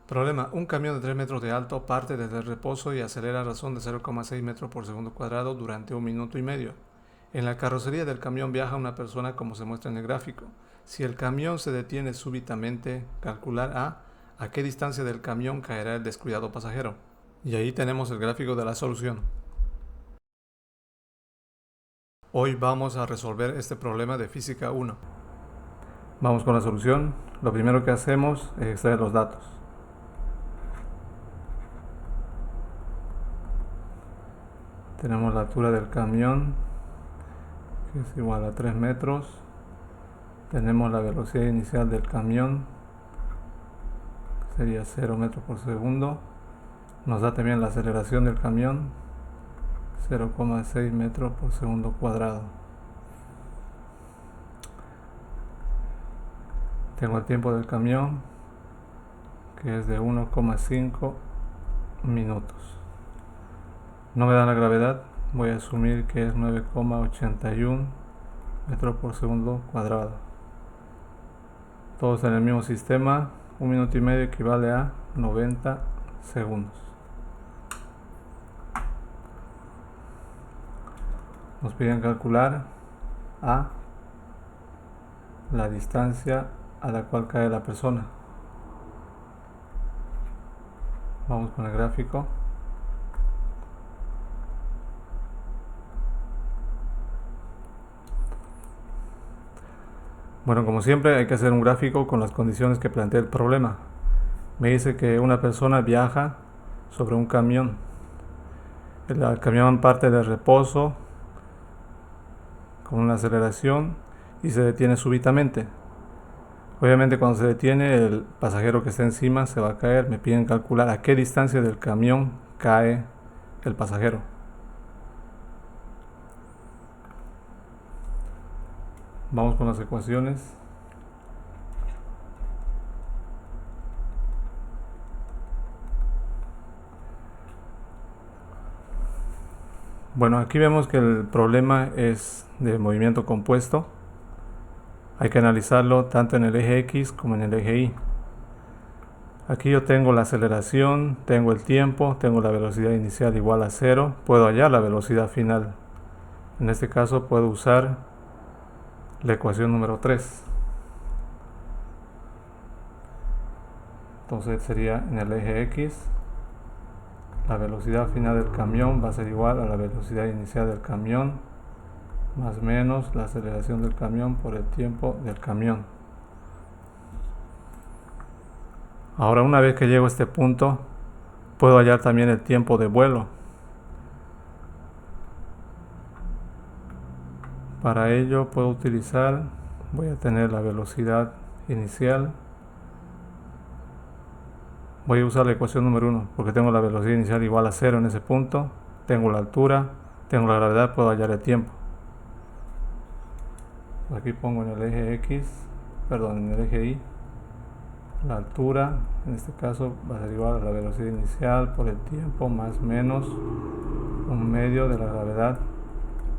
Problema: un camión de 3 metros de alto parte desde el reposo y acelera a razón de 0,6 metros por segundo cuadrado durante 1 minuto y medio. En la carrocería del camión viaja una persona como se muestra en el gráfico. Si el camión se detiene súbitamente, calcular a qué distancia del camión caerá el descuidado pasajero. Y ahí tenemos el gráfico de la solución. Hoy vamos a resolver este problema de física 1. Vamos con la solución. Lo primero que hacemos es extraer los datos. Tenemos la altura del camión, que es igual a 3 metros. Tenemos la velocidad inicial del camión, que sería 0 metros por segundo. Nos da también la aceleración del camión, 0,6 metros por segundo cuadrado. Tengo el tiempo del camión, que es de 1,5 minutos. No me da la gravedad, voy a asumir que es 9,81 metros por segundo cuadrado. Todos en el mismo sistema. 1 minuto y medio equivale a 90 segundos. Nos piden calcular la distancia a la cual cae la persona. Vamos con el gráfico. Bueno, como siempre hay que hacer un gráfico con las condiciones que plantea el problema. Me dice que una persona viaja sobre un camión. El camión parte de reposo con una aceleración y se detiene súbitamente. Obviamente cuando se detiene, el pasajero que está encima se va a caer. Me piden calcular a qué distancia del camión cae el pasajero. Vamos con las ecuaciones. Bueno, aquí vemos que el problema es de movimiento compuesto. Hay que analizarlo tanto en el eje X como en el eje Y. Aquí yo tengo la aceleración, tengo el tiempo, tengo la velocidad inicial igual a 0. Puedo hallar la velocidad final. En este caso puedo usar la ecuación número 3. Entonces sería en el eje X, la velocidad final del camión va a ser igual a la velocidad inicial del camión más menos la aceleración del camión por el tiempo del camión. Ahora, una vez que llego a este punto, puedo hallar también el tiempo de vuelo. Para ello puedo utilizar, voy a tener la velocidad inicial. Voy a usar la ecuación número 1 porque tengo la velocidad inicial igual a 0 en ese punto. Tengo la altura, tengo la gravedad, puedo hallar el tiempo. Aquí pongo en el eje X, en el eje Y, la altura, en este caso va a ser igual a la velocidad inicial por el tiempo más menos 1/2 de la gravedad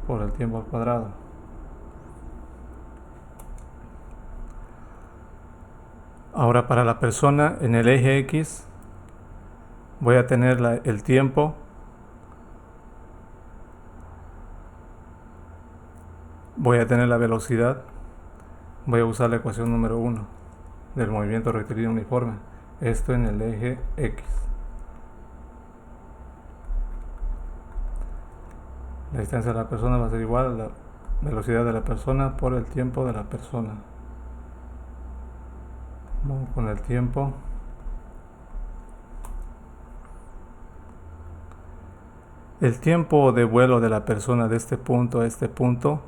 por el tiempo al cuadrado. Ahora, para la persona en el eje X voy a tener el tiempo voy a tener la velocidad. Voy a usar la ecuación número 1 del movimiento rectilíneo uniforme, esto en el eje X. La distancia de la persona va a ser igual a la velocidad de la persona por el tiempo de la persona. Vamos con el tiempo. El tiempo de vuelo de la persona de este punto a este punto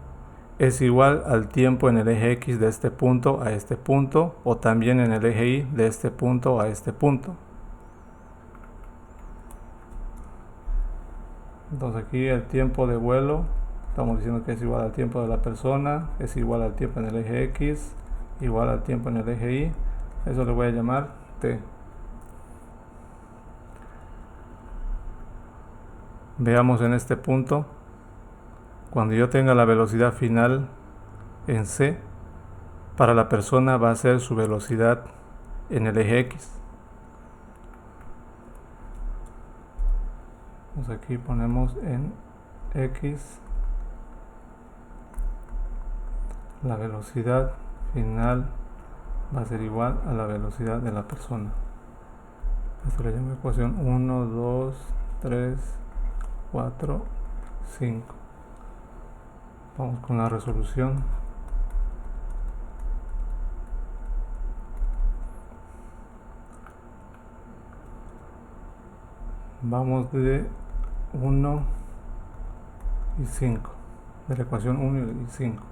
es igual al tiempo en el eje X de este punto a este punto, o también en el eje Y de este punto a este punto. Entonces aquí el tiempo de vuelo, estamos diciendo que es igual al tiempo de la persona, es igual al tiempo en el eje X, igual al tiempo en el eje Y. Eso le voy a llamar T. Veamos en este punto, cuando yo tenga la velocidad final en C, para la persona va a ser su velocidad en el eje X. Pues aquí ponemos en X la velocidad final va a ser igual a la velocidad de la persona. Esto le llamo ecuación 1, 2, 3, 4, 5. Vamos con la resolución. Vamos de 1 y 5, de la ecuación 1 y 5.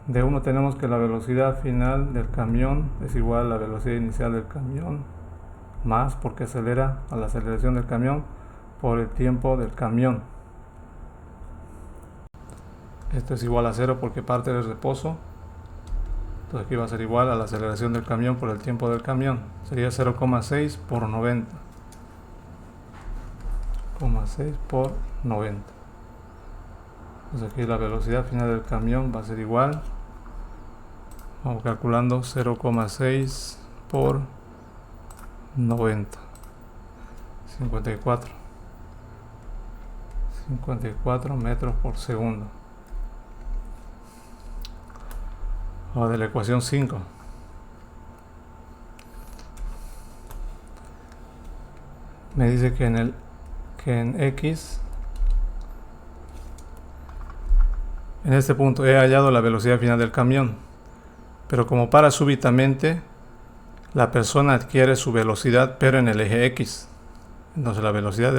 De 1 tenemos que la velocidad final del camión es igual a la velocidad inicial del camión, más porque acelera a la aceleración del camión por el tiempo del camión. Esto es igual a 0 porque parte del reposo. Entonces aquí va a ser igual a la aceleración del camión por el tiempo del camión. Sería 0,6 por 90. 0,6 por 90. Entonces aquí la velocidad final del camión va a ser igual. Vamos calculando 0,6 por 90. 54 metros por segundo. Ahora de la ecuación 5. Me dice que en X, en este punto he hallado la velocidad final del camión, pero como para súbitamente, la persona adquiere su velocidad, pero en el eje X. Entonces la velocidad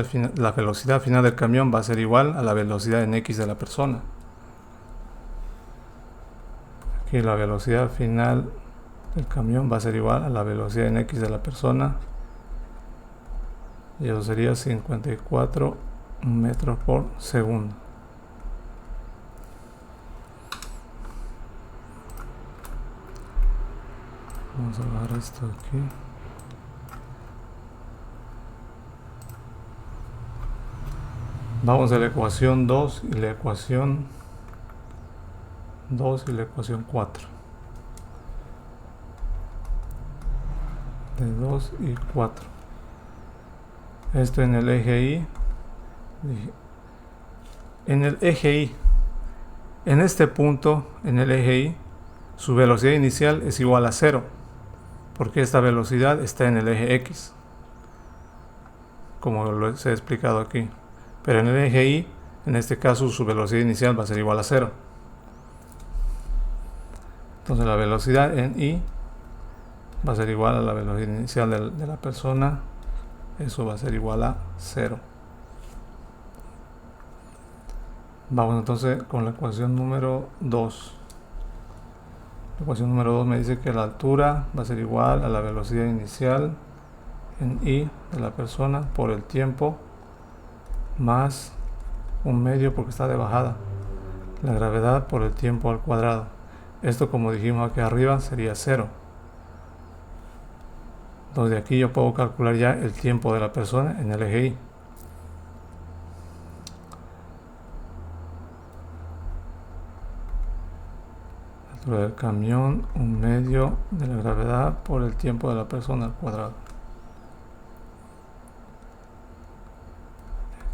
final del camión va a ser igual a la velocidad en X de la persona. Aquí la velocidad final del camión va a ser igual a la velocidad en X de la persona. Y eso sería 54 metros por segundo. Vamos a bajar esto aquí. Vamos a la ecuación 2 y la ecuación 2 y la ecuación 4. De 2 y 4. Esto en el eje Y. En el eje Y, en este punto, en el eje Y, su velocidad inicial es igual a 0, porque esta velocidad está en el eje X, como les he explicado aquí. Pero en el eje Y, en este caso, su velocidad inicial va a ser igual a 0. Entonces la velocidad en Y va a ser igual a la velocidad inicial de la persona. Eso va a ser igual a 0. Vamos entonces con la ecuación número 2. La ecuación número 2 me dice que la altura va a ser igual a la velocidad inicial en Y de la persona por el tiempo más un medio porque está de bajada. La gravedad por el tiempo al cuadrado. Esto, como dijimos aquí arriba, sería 0. Entonces de aquí yo puedo calcular ya el tiempo de la persona en el eje Y. La altura del camión, un medio de la gravedad por el tiempo de la persona al cuadrado.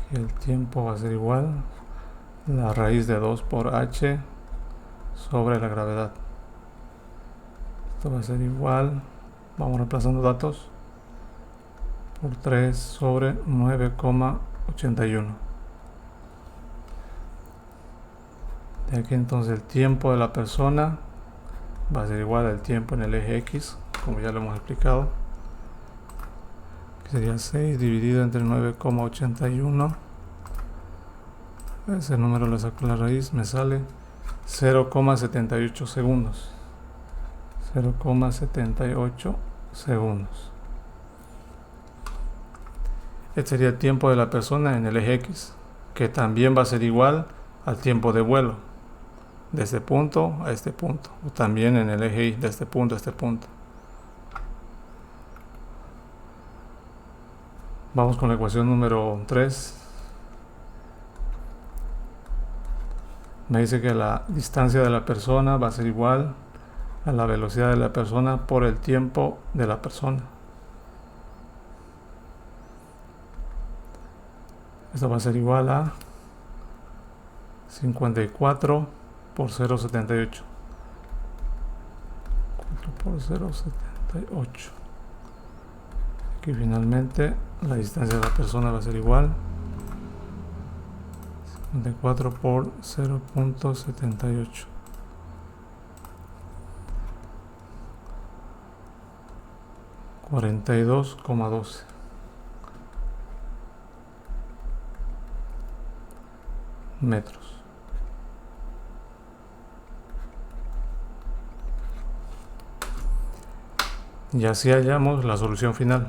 Aquí el tiempo va a ser igual a la raíz de 2 por h sobre la gravedad. Esto va a ser igual, vamos reemplazando datos, por 3 sobre 9,81. De aquí entonces el tiempo de la persona va a ser igual al tiempo en el eje X, como ya lo hemos explicado, que sería 6 dividido entre 9,81. Ese número le saco la raíz, me sale 0,78 segundos. 0,78 segundos. Este sería el tiempo de la persona en el eje X, que también va a ser igual al tiempo de vuelo, de este punto a este punto, o también en el eje Y, de este punto a este punto. Vamos con la ecuación número 3. Me dice que la distancia de la persona va a ser igual a la velocidad de la persona por el tiempo de la persona. Esto va a ser igual a 54 por 0,78. 4 por 0,78. Aquí finalmente la distancia de la persona va a ser igual 54 por 0,78. 42,12 metros. Y así hallamos la solución final.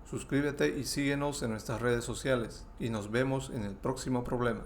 Suscríbete y síguenos en nuestras redes sociales y nos vemos en el próximo problema.